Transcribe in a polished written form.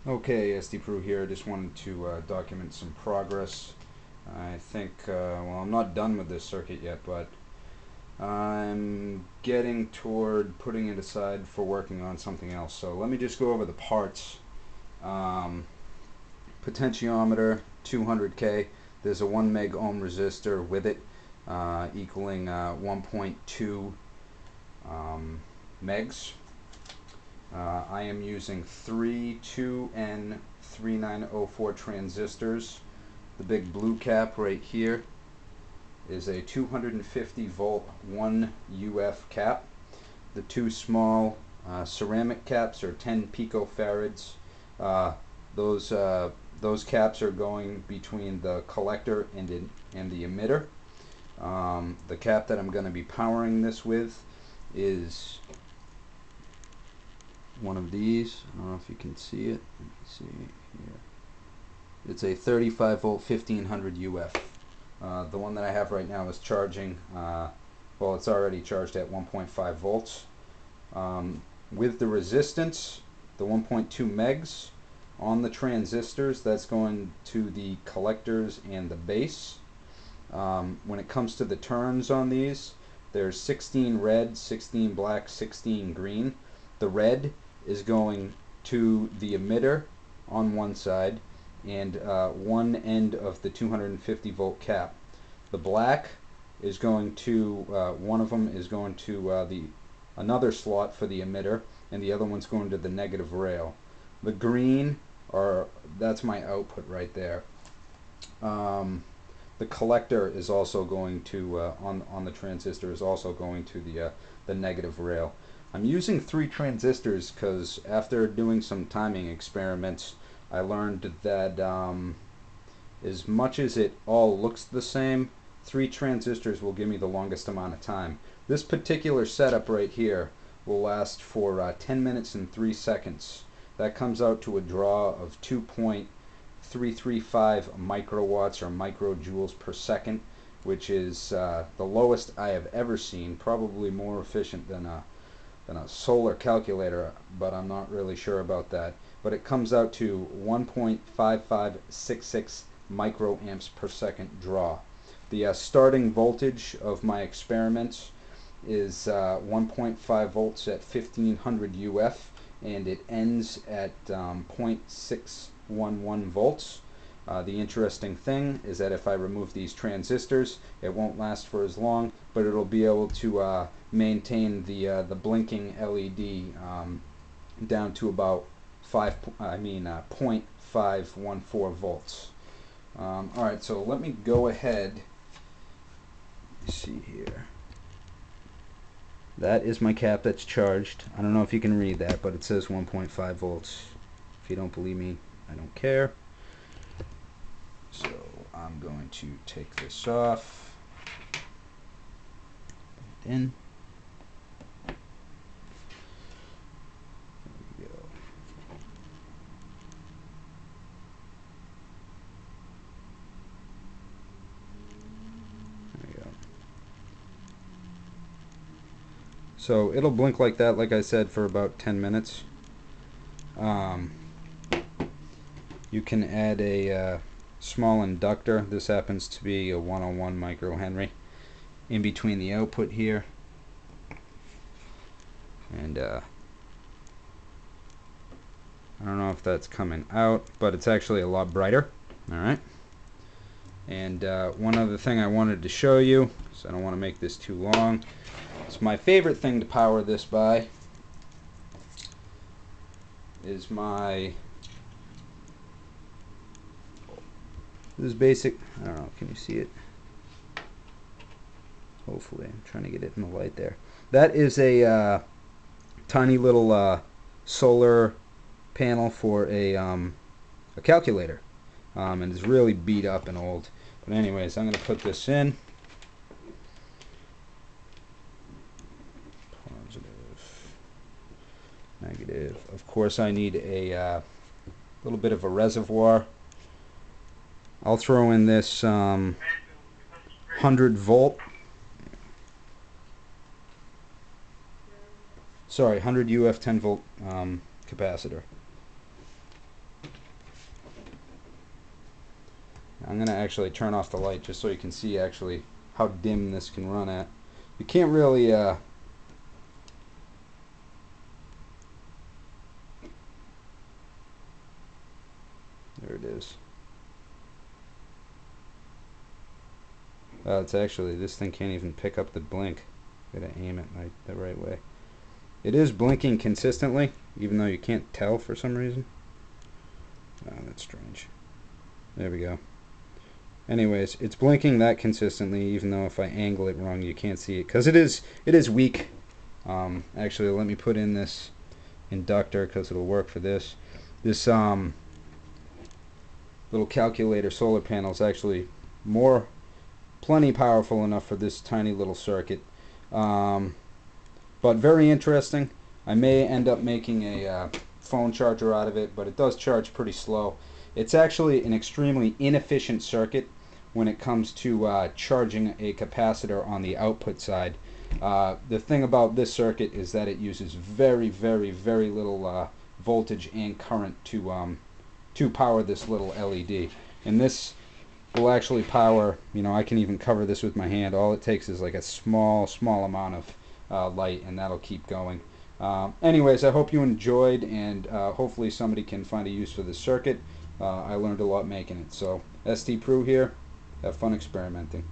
Okay, SD Pro here. I just wanted to document some progress. I think, well, I'm not done with this circuit yet, but I'm getting toward putting it aside for working on something else. So let me just go over the parts. Um, Potentiometer, 200K. There's a 1 meg ohm resistor with it, equaling 1.2 megs. I am using three 2N3904 transistors. The big blue cap right here is a 250 volt 1 UF cap. The two small ceramic caps are 10 picofarads. Uh, those caps are going between the collector and the emitter. The cap that I'm going to be powering this with is one of these. I don't know if you can see it. Let me see here. It's a 35 volt 1500 UF. The one that I have right now is charging, well, it's already charged at 1.5 volts. With the resistance, the 1.2 megs on the transistors, that's going to the collectors and the base. When it comes to the turns on these, there's 16 red, 16 black, 16 green. The red is going to the emitter on one side and one end of the 250 volt cap. The black is going to, one of them is going to another slot for the emitter, and the other one's going to the negative rail. The green that's my output right there. The collector is also going to on the transistor is also going to the negative rail. I'm using three transistors because after doing some timing experiments, I learned that as much as it all looks the same, three transistors will give me the longest amount of time. This particular setup right here will last for 10 minutes and 3 seconds. That comes out to a draw of 2.335 microwatts or microjoules per second, which is the lowest I have ever seen, probably more efficient than a solar calculator, but I'm not really sure about that. But it comes out to 1.5566 microamps per second draw. The starting voltage of my experiments is 1.5 volts at 1500 UF, and it ends at 0.611 volts. The interesting thing is that if I remove these transistors, it won't last for as long, but it'll be able to maintain the blinking LED down to about 0.514 volts. All right, so let me go ahead. Let me see here. That is my cap that's charged. I don't know if you can read that, but it says 1.5 volts. If you don't believe me, I don't care. So I'm going to take this off. Put it in. There we go. There we go. So it'll blink like that, like I said, for about 10 minutes. You can add a small inductor. This happens to be a 101 microhenry in between the output here, and I don't know if that's coming out, but it's actually a lot brighter. Alright, and one other thing I wanted to show you, so I don't want to make this too long, it's my favorite thing to power this by is this basic, I don't know, can you see it? Hopefully, I'm trying to get it in the light there. That is a tiny little solar panel for a calculator, and it's really beat up and old. But anyways, I'm going to put this in. Positive, negative. Of course, I need a little bit of a reservoir. I'll throw in this 100 volt. Sorry, 100 UF 10 volt capacitor. I'm going to actually turn off the light just so you can see actually how dim this can run at. You can't really there it is. It's actually, this thing can't even pick up the blink. Gotta aim it the right way. It is blinking consistently, even though you can't tell for some reason. Oh, that's strange. There we go. Anyways, it's blinking that consistently, even though if I angle it wrong, you can't see it, because it is weak. Actually, let me put in this inductor because it'll work for this. This little calculator solar panel is actually plenty powerful enough for this tiny little circuit. But very interesting. I may end up making a phone charger out of it, but it does charge pretty slow. It's actually an extremely inefficient circuit when it comes to charging a capacitor on the output side. The thing about this circuit is that it uses very, very, very little voltage and current to power this little LED. And this will actually power, you know, I can even cover this with my hand. All it takes is like a small amount of light, and that'll keep going. Anyways, I hope you enjoyed, and hopefully somebody can find a use for this circuit. I learned a lot making it. So, ST Pru here. Have fun experimenting.